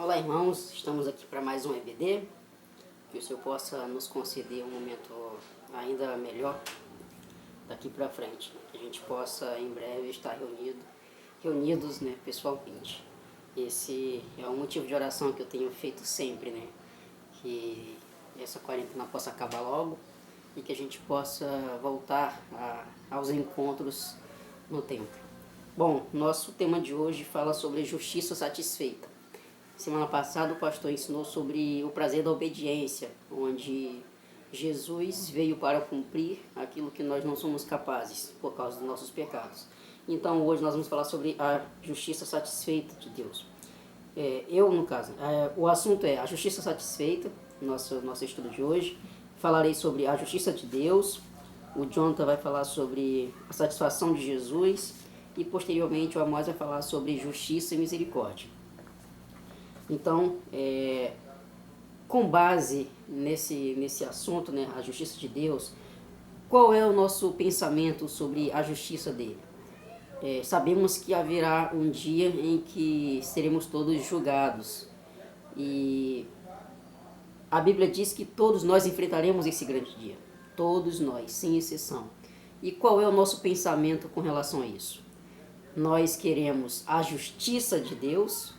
Olá, irmãos, estamos aqui para mais um EBD, que o Senhor possa nos conceder um momento ainda melhor daqui para frente, né? Que a gente possa em breve estar reunidos, né, pessoalmente. Esse é um motivo de oração que eu tenho feito sempre, né? Que essa quarentena possa acabar logo e que a gente possa voltar aos encontros no templo. Bom, nosso tema de hoje fala sobre justiça satisfeita. Semana passada o pastor ensinou sobre o prazer da obediência, onde Jesus veio para cumprir aquilo que nós não somos capazes por causa dos nossos pecados. Então hoje nós vamos falar sobre a justiça satisfeita de Deus. O assunto é a justiça satisfeita, nosso estudo de hoje. Falarei sobre a justiça de Deus, o Jonathan vai falar sobre a satisfação de Jesus e posteriormente o Amós vai falar sobre justiça e misericórdia. Então, com base nesse assunto, né, a justiça de Deus, qual é o nosso pensamento sobre a justiça dele? Sabemos que haverá um dia em que seremos todos julgados e a Bíblia diz que todos nós enfrentaremos esse grande dia, todos nós, sem exceção. E qual é o nosso pensamento com relação a isso? Nós queremos a justiça de Deus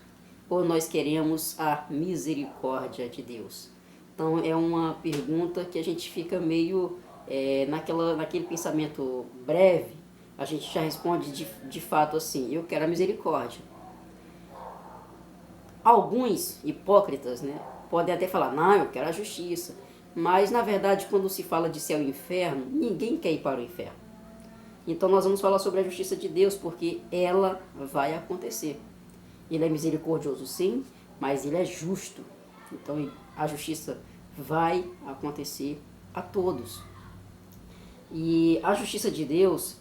ou nós queremos a misericórdia de Deus? Então é uma pergunta que a gente fica meio naquele pensamento breve, a gente já responde de fato assim: eu quero a misericórdia. Alguns hipócritas, né, podem até falar: não, eu quero a justiça. Mas na verdade, quando se fala de céu e inferno, ninguém quer ir para o inferno. Então nós vamos falar sobre a justiça de Deus, porque ela vai acontecer. Ele é misericordioso sim, mas ele é justo. Então a justiça vai acontecer a todos. E a justiça de Deus,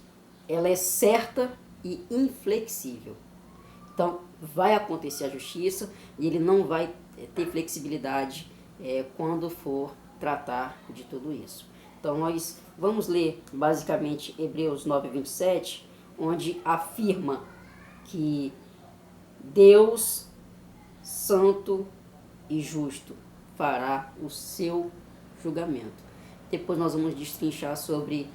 ela é certa e inflexível. Então vai acontecer a justiça e ele não vai ter flexibilidade quando for tratar de tudo isso. Então nós vamos ler basicamente Hebreus 9:27, onde afirma que Deus, santo e justo, fará o seu julgamento. Depois nós vamos destrinchar sobre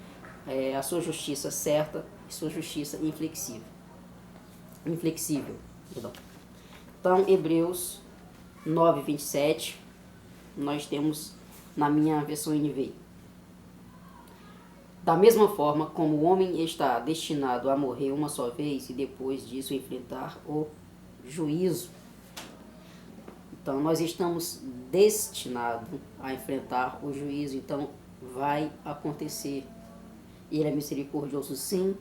a sua justiça certa e sua justiça inflexível. Então, Hebreus 9:27, nós temos na minha versão NVI. Da mesma forma como o homem está destinado a morrer uma só vez e depois disso enfrentar o juízo. Então nós estamos destinados a enfrentar o juízo, então vai acontecer. Ele é misericordioso sim,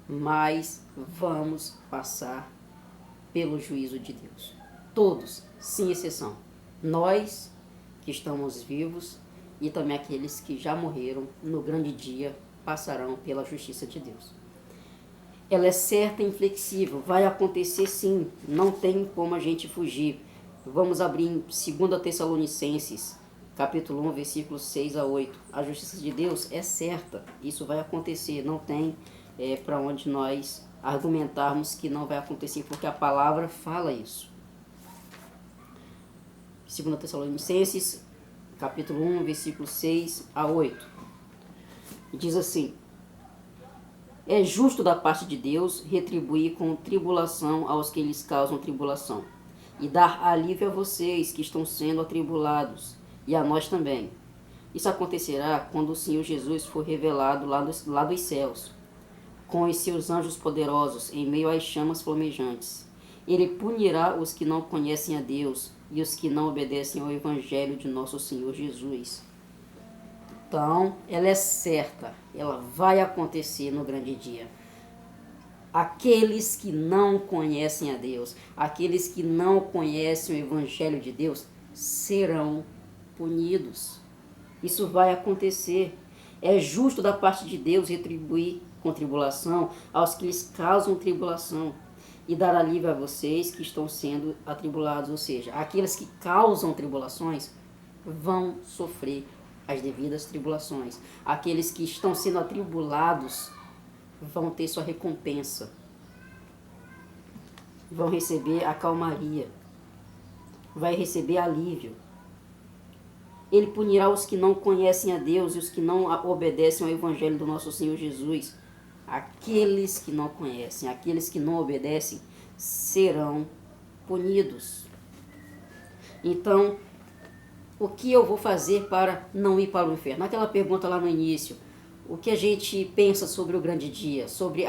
mas vamos passar pelo juízo de Deus. Todos, sem exceção. Nós que estamos vivos e também aqueles que já morreram no grande dia passarão pela justiça de Deus. Ela é certa e inflexível, vai acontecer sim, não tem como a gente fugir. Vamos abrir em 2 Tessalonicenses, capítulo 1, versículos 6 a 8. A justiça de Deus é certa, isso vai acontecer, não tem para onde nós argumentarmos que não vai acontecer, porque a palavra fala isso. 2 Tessalonicenses, capítulo 1, versículos 6 a 8. Diz assim: é justo da parte de Deus retribuir com tribulação aos que lhes causam tribulação, e dar alívio a vocês que estão sendo atribulados, e a nós também. Isso acontecerá quando o Senhor Jesus for revelado lá dos céus, com os seus anjos poderosos, em meio às chamas flamejantes. Ele punirá os que não conhecem a Deus e os que não obedecem ao Evangelho de nosso Senhor Jesus. Então, ela é certa, ela vai acontecer no grande dia. Aqueles que não conhecem a Deus, aqueles que não conhecem o Evangelho de Deus, serão punidos. Isso vai acontecer. É justo da parte de Deus retribuir com tribulação aos que lhes causam tribulação e dar alívio a vocês que estão sendo atribulados. Ou seja, aqueles que causam tribulações vão sofrer as devidas tribulações. Aqueles que estão sendo atribulados vão ter sua recompensa, vão receber a calmaria. vai receber alívio. Ele punirá os que não conhecem a Deus e os que não obedecem ao Evangelho do nosso Senhor Jesus. Aqueles que não conhecem, aqueles que não obedecem, serão punidos. Então, o que eu vou fazer para não ir para o inferno? Aquela pergunta lá no início, o que a gente pensa sobre o grande dia, sobre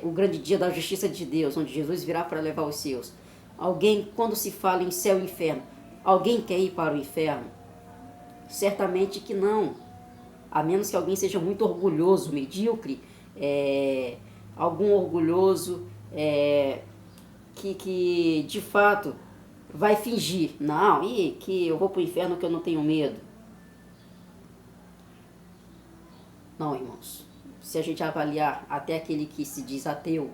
o grande dia da justiça de Deus, onde Jesus virá para levar os seus. Alguém, quando se fala em céu e inferno, alguém quer ir para o inferno? Certamente que não. A menos que alguém seja muito orgulhoso, medíocre, algum orgulhoso que de fato vai fingir, não, que eu vou para o inferno que eu não tenho medo. Não, irmãos. Se a gente avaliar até aquele que se diz ateu,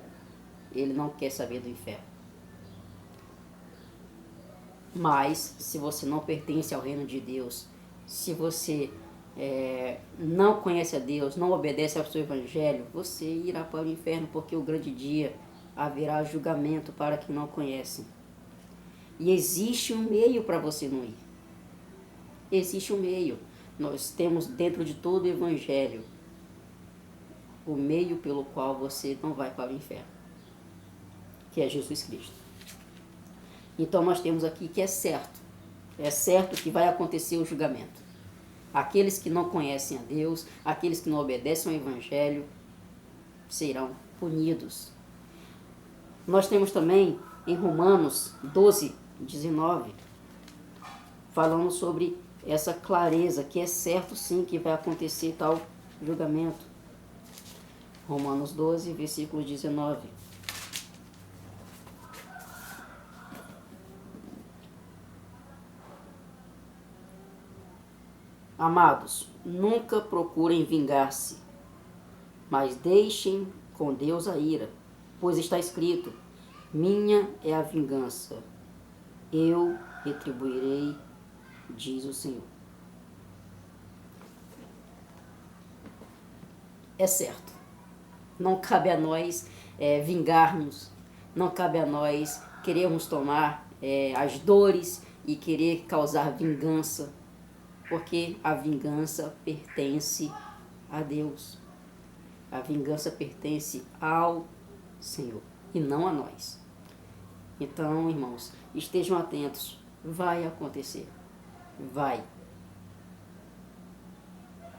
ele não quer saber do inferno. Mas, se você não pertence ao reino de Deus, se você não conhece a Deus, não obedece ao seu evangelho, você irá para o inferno, porque o grande dia haverá julgamento para quem não conhece. E existe um meio para você não ir. Existe um meio. Nós temos dentro de todo o evangelho o meio pelo qual você não vai para o inferno, que é Jesus Cristo. Então nós temos aqui que é certo que vai acontecer o julgamento. Aqueles que não conhecem a Deus, aqueles que não obedecem ao evangelho, serão punidos. Nós temos também em Romanos 12, 19, falando sobre essa clareza, que é certo sim que vai acontecer tal julgamento. Romanos 12, versículo 19. Amados, nunca procurem vingar-se, mas deixem com Deus a ira, pois está escrito: minha é a vingança, eu retribuirei, diz o Senhor. É certo, não cabe a nós vingarmos, não cabe a nós querermos tomar as dores e querer causar vingança, porque a vingança pertence a Deus. A vingança pertence ao Senhor e não a nós. Então, irmãos, estejam atentos. Vai acontecer. Vai.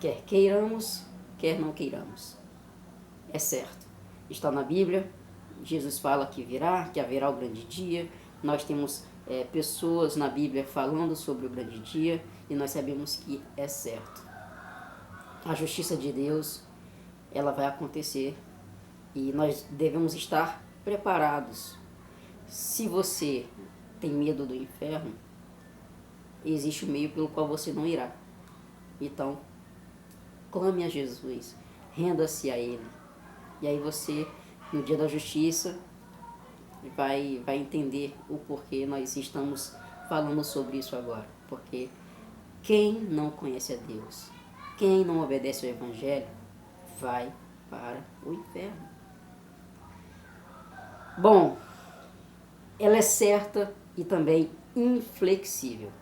Quer queiramos, quer não queiramos. É certo. Está na Bíblia. Jesus fala que virá, que haverá o grande dia. Nós temos pessoas na Bíblia falando sobre o grande dia e nós sabemos que é certo. A justiça de Deus, ela vai acontecer e nós devemos estar preparados. Se você tem medo do inferno, existe um meio pelo qual você não irá. Então, clame a Jesus, renda-se a Ele. E aí você, no dia da justiça, vai entender o porquê nós estamos falando sobre isso agora. Porque quem não conhece a Deus, quem não obedece ao Evangelho, vai para o inferno. Bom, ela é certa e também inflexível.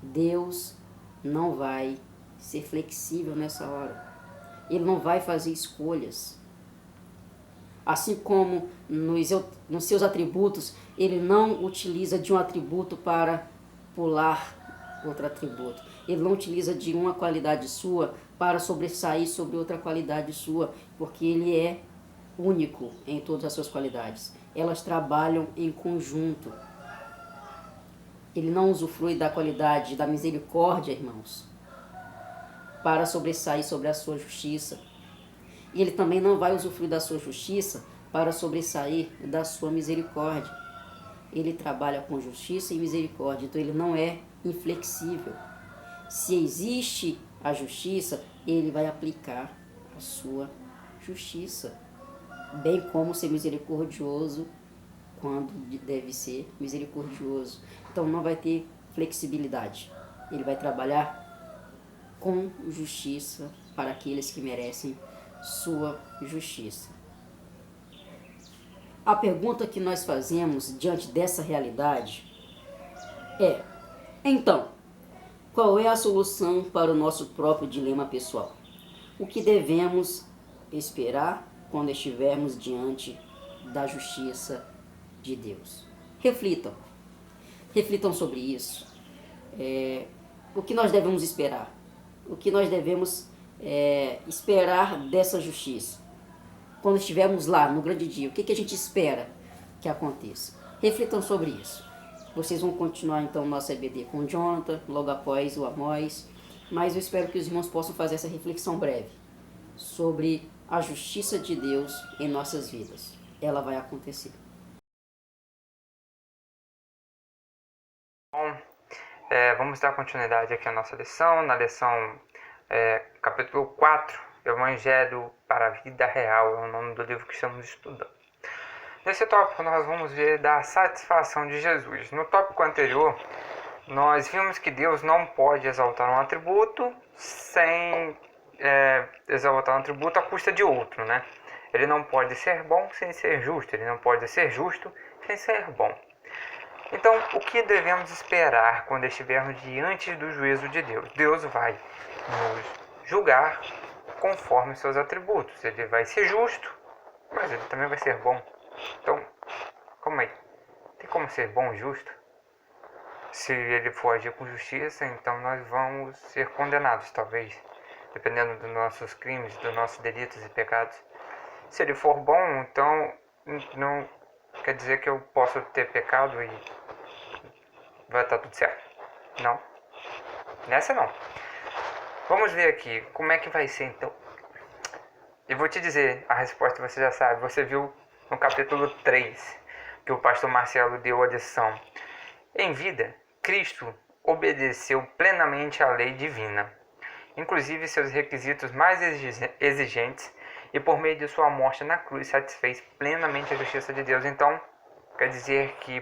Deus não vai ser flexível nessa hora. Ele não vai fazer escolhas. Assim como nos seus atributos, ele não utiliza de um atributo para pular outro atributo. Ele não utiliza de uma qualidade sua para sobressair sobre outra qualidade sua, porque ele é único em todas as suas qualidades. Elas trabalham em conjunto. Ele não usufrui da qualidade da misericórdia, irmãos, para sobressair sobre a sua justiça. E ele também não vai usufruir da sua justiça para sobressair da sua misericórdia. Ele trabalha com justiça e misericórdia, então ele não é inflexível. Se existe a justiça, ele vai aplicar a sua justiça, bem como ser misericordioso quando deve ser misericordioso. Então não vai ter flexibilidade. Ele vai trabalhar com justiça para aqueles que merecem sua justiça. A pergunta que nós fazemos diante dessa realidade É. Então, qual é a solução para o nosso próprio dilema pessoal? O que devemos esperar quando estivermos diante da justiça de Deus? Reflitam. Reflitam sobre isso. O que nós devemos esperar? O que nós devemos esperar dessa justiça? Quando estivermos lá no grande dia, o que a gente espera que aconteça? Reflitam sobre isso. Vocês vão continuar então nosso EBD com o Jonathan, logo após o Amós, mas eu espero que os irmãos possam fazer essa reflexão breve sobre a justiça de Deus em nossas vidas. Ela vai acontecer. Bom, vamos dar continuidade aqui à nossa lição, na lição capítulo 4, Evangelho para a Vida Real, é o nome do livro que estamos estudando. Nesse tópico nós vamos ver da satisfação de Jesus. No tópico anterior, nós vimos que Deus não pode exaltar um atributo sem exaltar um atributo à custa de outro, né? Ele não pode ser bom sem ser justo, ele não pode ser justo sem ser bom. Então, o que devemos esperar quando estivermos diante do juízo de Deus? Deus vai nos julgar conforme seus atributos. Ele vai ser justo, mas ele também vai ser bom. Então, como aí? Tem como ser bom e justo? Se ele for agir com justiça, então nós vamos ser condenados, talvez, dependendo dos nossos crimes, dos nossos delitos e pecados. Se ele for bom, então não quer dizer que eu posso ter pecado e vai estar tudo certo. Não. Nessa não. Vamos ver aqui como é que vai ser então. Eu vou te dizer, a resposta você já sabe. Você viu no capítulo 3 que o pastor Marcelo deu a lição. Em vida, Cristo obedeceu plenamente à lei divina, inclusive seus requisitos mais exigentes, e por meio de sua morte na cruz satisfez plenamente a justiça de Deus. Então, quer dizer que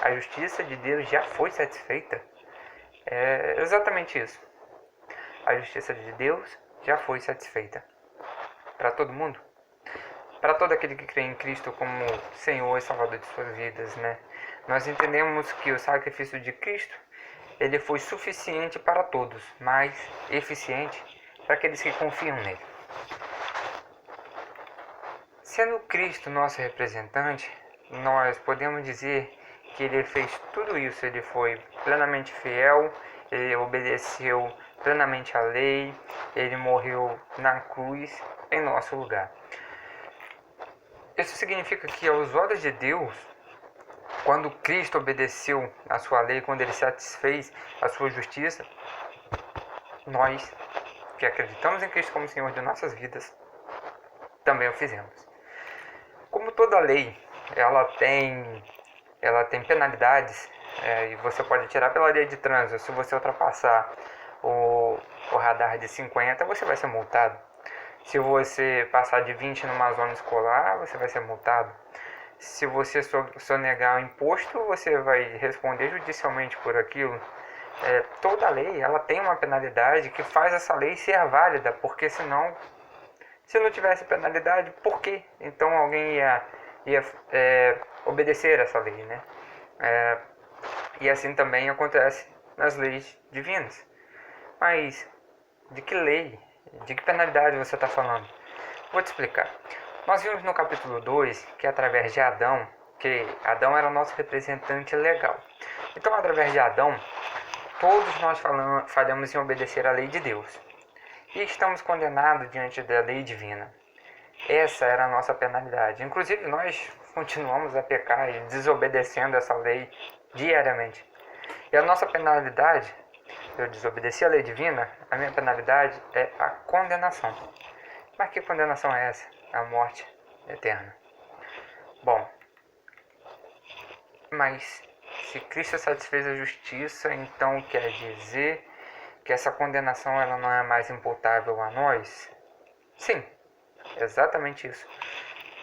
a justiça de Deus já foi satisfeita? É exatamente isso. A justiça de Deus já foi satisfeita. Para todo mundo? Para todo aquele que crê em Cristo como Senhor e Salvador de suas vidas, né? Nós entendemos que o sacrifício de Cristo, ele foi suficiente para todos, mas eficiente para aqueles que confiam nele. Sendo Cristo nosso representante, nós podemos dizer que ele fez tudo isso. Ele foi plenamente fiel, ele obedeceu plenamente à lei, ele morreu na cruz em nosso lugar. Isso significa que aos olhos de Deus, quando Cristo obedeceu a sua lei, quando ele satisfez a sua justiça, nós que acreditamos em Cristo como Senhor de nossas vidas, também o fizemos. Como toda lei, ela tem penalidades, e você pode tirar pela lei de trânsito. Se você ultrapassar o radar de 50, você vai ser multado. Se você passar de 20 numa zona escolar, você vai ser multado. Se você sonegar o imposto, você vai responder judicialmente por aquilo. Toda lei, ela tem uma penalidade que faz essa lei ser válida, porque senão, se não tivesse penalidade, por quê? Então alguém ia obedecer essa lei, né? E assim também acontece nas leis divinas. Mas de que lei, de que penalidade você está falando? Vou te explicar. Nós vimos no capítulo 2 que através de Adão, que Adão era o nosso representante legal. Então, através de Adão, todos nós falhamos em obedecer à lei de Deus. E estamos condenados diante da lei divina. Essa era a nossa penalidade. Inclusive, nós continuamos a pecar e desobedecendo essa lei diariamente. E a nossa penalidade, eu desobedeci a lei divina, a minha penalidade é a condenação. Mas que condenação é essa? A morte eterna. Bom, mas se Cristo satisfez a justiça, então quer dizer que essa condenação ela não é mais imputável a nós? Sim, exatamente isso.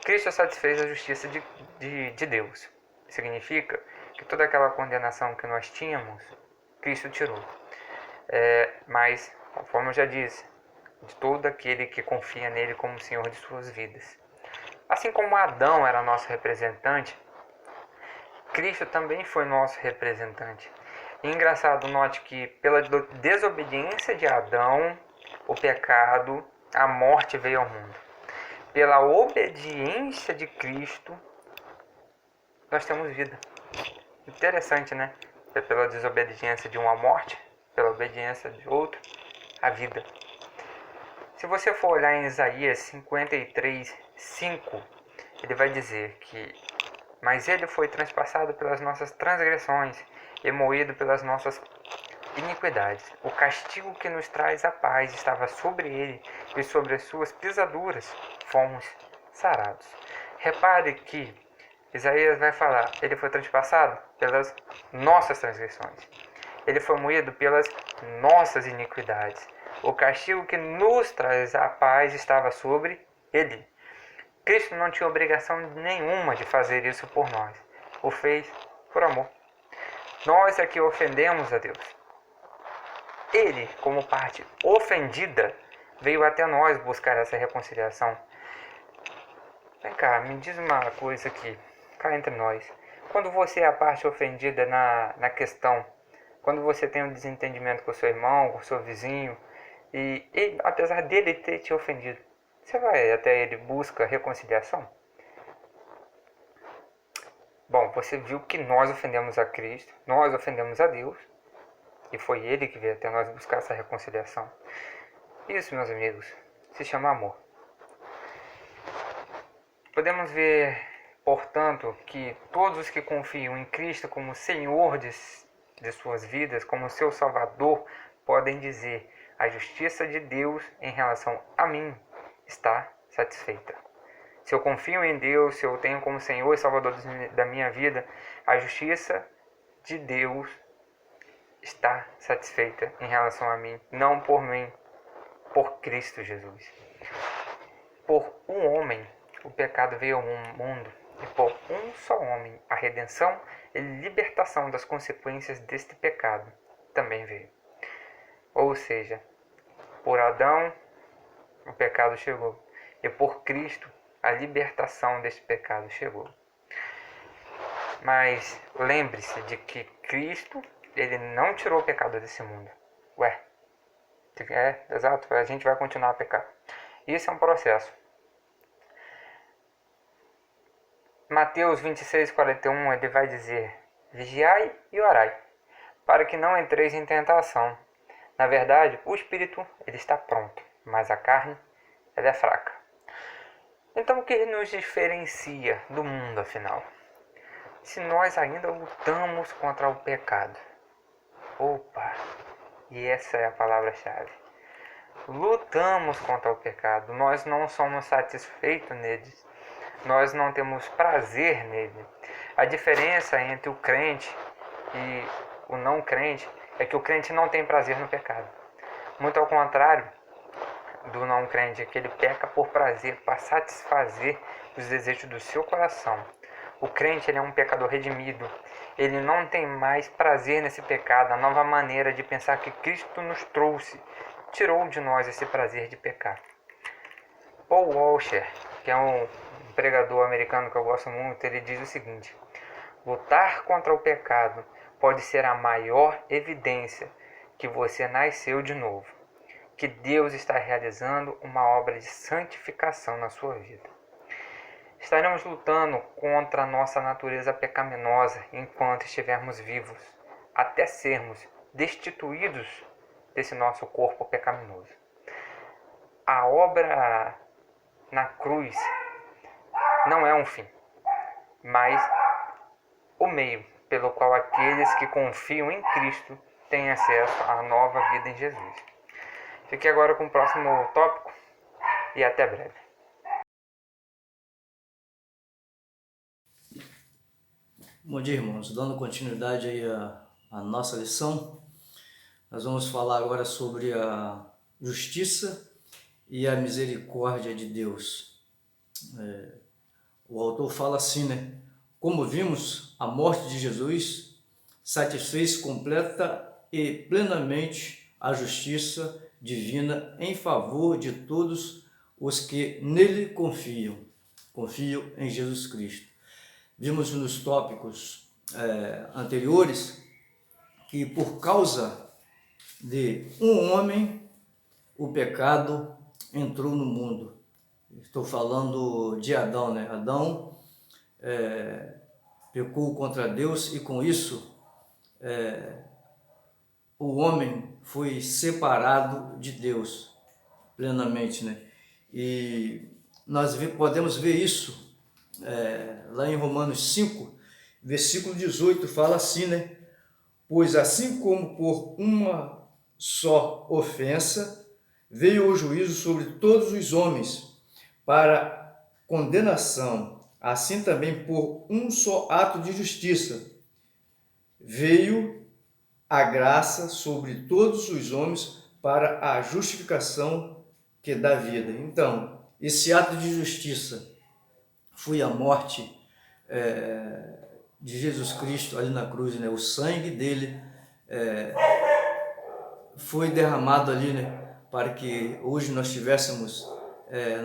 Cristo satisfez a justiça de Deus. Significa que toda aquela condenação que nós tínhamos, Cristo tirou. Mas, conforme eu já disse, de todo aquele que confia nele como Senhor de suas vidas. Assim como Adão era nosso representante, Cristo também foi nosso representante. E engraçado, note que pela desobediência de Adão, o pecado, a morte veio ao mundo. Pela obediência de Cristo, nós temos vida. Interessante, né? Pela desobediência de um a morte, pela obediência de outro, a vida. Se você for olhar em Isaías 53, 5, ele vai dizer que mas ele foi transpassado pelas nossas transgressões e moído pelas nossas iniquidades. O castigo que nos traz a paz estava sobre ele, e sobre as suas pisaduras fomos sarados. Repare que Isaías vai falar, ele foi transpassado pelas nossas transgressões. Ele foi moído pelas nossas iniquidades. O castigo que nos traz a paz estava sobre ele. Cristo não tinha obrigação nenhuma de fazer isso por nós. O fez por amor. Nós é que ofendemos a Deus. Ele, como parte ofendida, veio até nós buscar essa reconciliação. Vem cá, me diz uma coisa aqui, cá entre nós. Quando você é a parte ofendida na questão, quando você tem um desentendimento com o seu irmão, com o seu vizinho, e ele, apesar dele ter te ofendido, você vai até ele busca reconciliação? Bom, você viu que nós ofendemos a Cristo, nós ofendemos a Deus, e foi ele que veio até nós buscar essa reconciliação. Isso, meus amigos, se chama amor. Podemos ver, portanto, que todos os que confiam em Cristo como Senhor de suas vidas, como seu Salvador, podem dizer: a justiça de Deus em relação a mim está satisfeita. Se eu confio em Deus, se eu tenho como Senhor e Salvador da minha vida, a justiça de Deus está satisfeita em relação a mim, não por mim, por Cristo Jesus. Por um homem, o pecado veio ao mundo, e por um só homem, a redenção e libertação das consequências deste pecado também veio. Ou seja, por Adão, o pecado chegou, e por Cristo, a libertação deste pecado chegou. Mas lembre-se de que Cristo, ele não tirou o pecado desse mundo. Exato, a gente vai continuar a pecar. Isso é um processo. Mateus 26, 41, ele vai dizer: vigiai e orai, para que não entreis em tentação. Na verdade, o espírito ele está pronto, mas a carne ela é fraca. Então, o que nos diferencia do mundo, afinal? Se nós ainda lutamos contra o pecado. Opa! E essa é a palavra-chave. Lutamos contra o pecado. Nós não somos satisfeitos nele. Nós não temos prazer nele. A diferença entre o crente e o não crente é que o crente não tem prazer no pecado. Muito ao contrário do não crente, é que ele peca por prazer, para satisfazer os desejos do seu coração. O crente ele é um pecador redimido. Ele não tem mais prazer nesse pecado. A nova maneira de pensar que Cristo nos trouxe tirou de nós esse prazer de pecar. Paul Washer, que é um pregador americano que eu gosto muito, ele diz o seguinte: lutar contra o pecado pode ser a maior evidência que você nasceu de novo, que Deus está realizando uma obra de santificação na sua vida. Estaremos lutando contra a nossa natureza pecaminosa enquanto estivermos vivos, até sermos destituídos desse nosso corpo pecaminoso. A obra na cruz não é um fim, mas o meio pelo qual aqueles que confiam em Cristo têm acesso à nova vida em Jesus. Fique agora com o próximo tópico e até breve. Bom dia, irmãos. Dando continuidade aí à nossa lição, nós vamos falar agora sobre a justiça e a misericórdia de Deus. O autor fala assim, né? Como vimos, a morte de Jesus satisfez completa e plenamente a justiça divina em favor de todos os que nele confiam em Jesus Cristo. Vimos nos tópicos anteriores que por causa de um homem, o pecado entrou no mundo. Estou falando de Adão, né? Adão pecou contra Deus e com isso o homem foi separado de Deus plenamente, né? E nós podemos ver isso lá em Romanos 5, versículo 18, fala assim, né? Pois assim como por uma só ofensa veio o juízo sobre todos os homens para condenação, assim também por um só ato de justiça veio a graça sobre todos os homens para a justificação que dá vida. Então, esse ato de justiça foi a morte de Jesus Cristo ali na cruz, né? O sangue dele foi derramado ali, né? Para que hoje nós tivéssemos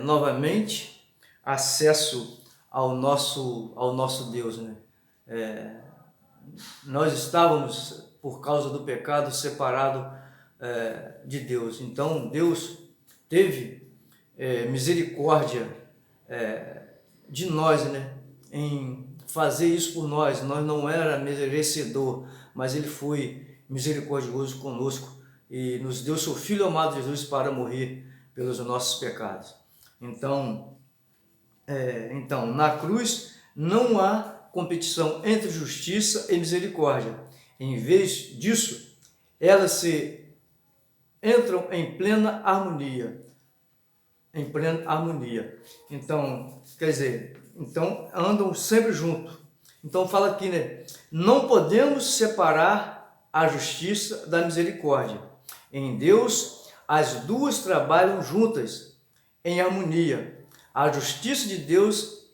novamente acesso ao nosso Deus, né? Nós estávamos, por causa do pecado, separados de Deus. Então, Deus teve misericórdia de nós, né? Em fazer isso por nós. Nós não era merecedor, mas Ele foi misericordioso conosco e nos deu seu Filho amado Jesus para morrer pelos nossos pecados. Então, na cruz não há competição entre justiça e misericórdia. Em vez disso, elas se entram em plena harmonia. Em plena harmonia. Então, quer dizer, andam sempre juntos. Então fala aqui, né? Não podemos separar a justiça da misericórdia. Em Deus, as duas trabalham juntas, em harmonia. A justiça de Deus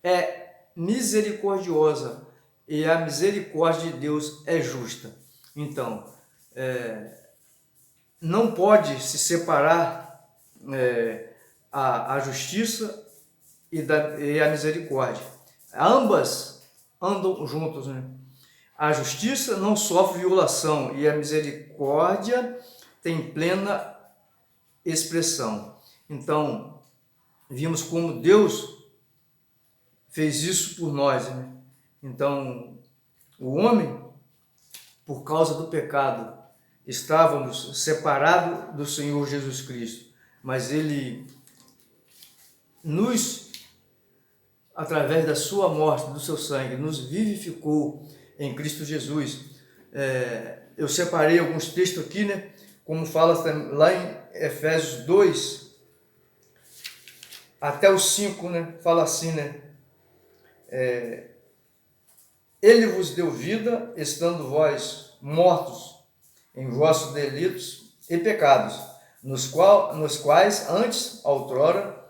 é misericordiosa e a misericórdia de Deus é justa. Então, não pode se separar a justiça e a misericórdia. Ambas andam juntas, né? A justiça não sofre violação e a misericórdia tem plena expressão. Então, vimos como Deus fez isso por nós, né? Então, o homem, por causa do pecado, estávamos separados do Senhor Jesus Cristo, mas Ele através da sua morte, do seu sangue, nos vivificou em Cristo Jesus. Eu separei alguns textos aqui, né? Como fala lá em Efésios 2, até o 5, né? Fala assim, né? Ele vos deu vida, estando vós mortos em vossos delitos e pecados, nos quais antes, outrora,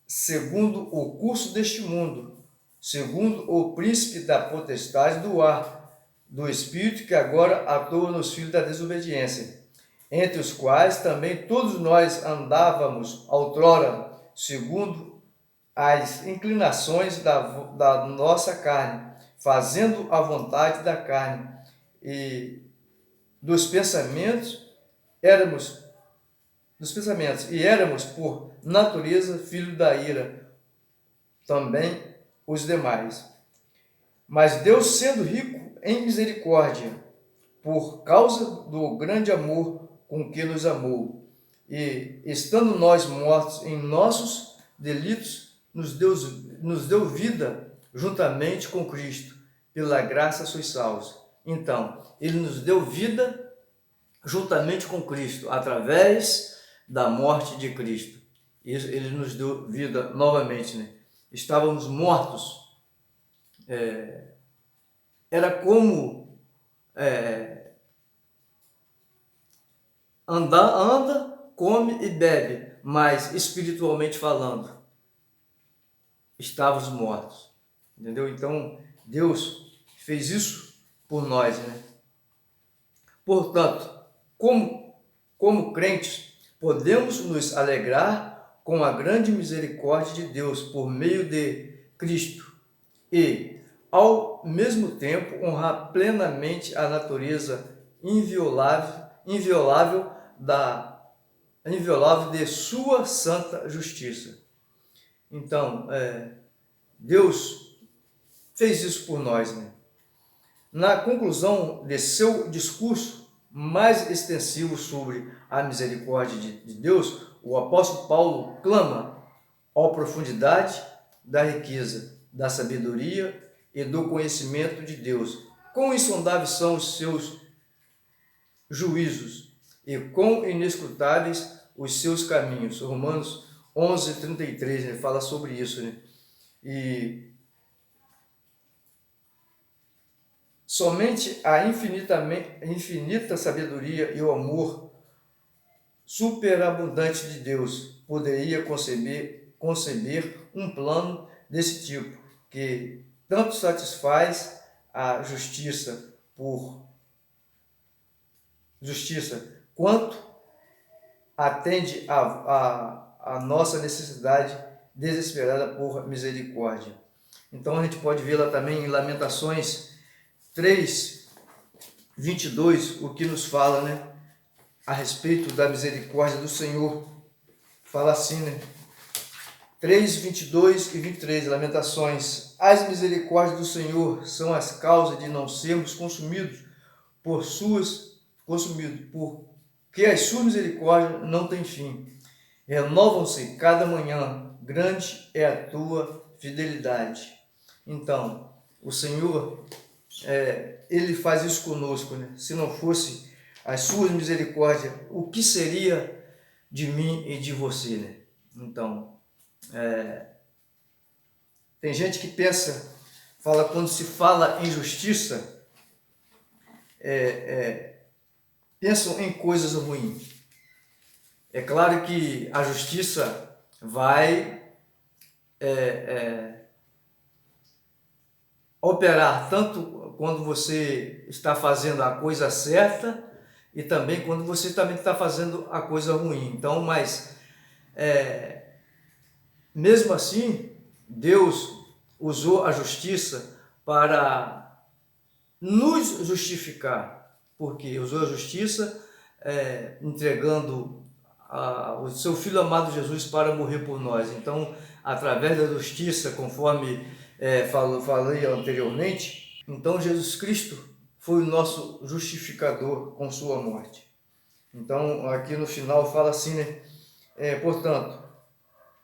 segundo o curso deste mundo, segundo o príncipe da potestade do ar, do espírito que agora atua nos filhos da desobediência, entre os quais também todos nós andávamos outrora, segundo as inclinações da nossa carne, fazendo a vontade da carne e dos pensamentos, éramos por natureza filhos da ira, também os demais. Mas Deus, sendo rico em misericórdia, por causa do grande amor com que nos amou, e estando nós mortos em nossos delitos, nos deu vida juntamente com Cristo. Pela graça sois salvos. Então, Ele nos deu vida juntamente com Cristo, através da morte de Cristo. Ele nos deu vida novamente, né? Estávamos mortos. Era como anda, come e bebe, mas espiritualmente falando, estávamos mortos. Entendeu? Então, Deus fez isso por nós, né? Portanto, como crentes, podemos nos alegrar com a grande misericórdia de Deus por meio de Cristo e ao mesmo tempo honrar plenamente a natureza inviolável de sua santa justiça. Então, Deus fez isso por nós, né? Na conclusão de seu discurso mais extensivo sobre a misericórdia de Deus, o apóstolo Paulo clama à profundidade da riqueza, da sabedoria e do conhecimento de Deus. Quão insondáveis são os seus juízos e quão inescrutáveis os seus caminhos. Romanos 11:33, né, fala sobre isso, né? E somente a infinita sabedoria e o amor superabundante de Deus poderia conceber um plano desse tipo, que tanto satisfaz a justiça quanto atende a nossa necessidade desesperada por misericórdia. Então a gente pode ver lá também em Lamentações 3:22, o que nos fala, né, a respeito da misericórdia do Senhor. Fala assim, né? 3:22 e 23, Lamentações. As misericórdias do Senhor são as causas de não sermos consumidos, porque as suas misericórdias não têm fim. Renovam-se cada manhã, grande é a tua fidelidade. Então, o Senhor, Ele faz isso conosco, né? Se não fosse as suas misericórdias, o que seria de mim e de você, né? Então, tem gente que quando se fala em justiça, pensam em coisas ruins. É claro que a justiça vai operar tanto quando você está fazendo a coisa certa e também quando você também está fazendo a coisa ruim. Então, mas mesmo assim, Deus usou a justiça para nos justificar, porque usou a justiça entregando o seu Filho amado Jesus para morrer por nós. Então, através da justiça, conforme falei anteriormente, então Jesus Cristo foi o nosso justificador com sua morte. Então, aqui no final fala assim, né? Portanto,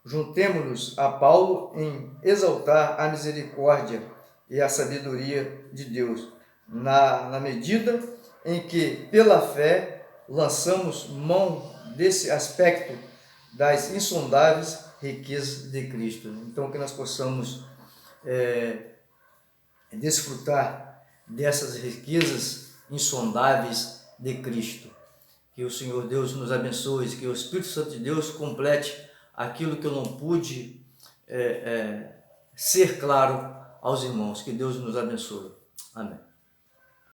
juntemo-nos a Paulo em exaltar a misericórdia e a sabedoria de Deus, na medida em que, pela fé, lançamos mão desse aspecto das insondáveis riquezas de Cristo. Então, que nós possamos desfrutar dessas riquezas insondáveis de Cristo. Que o Senhor Deus nos abençoe, que o Espírito Santo de Deus complete aquilo que eu não pude ser claro aos irmãos. Que Deus nos abençoe. Amém.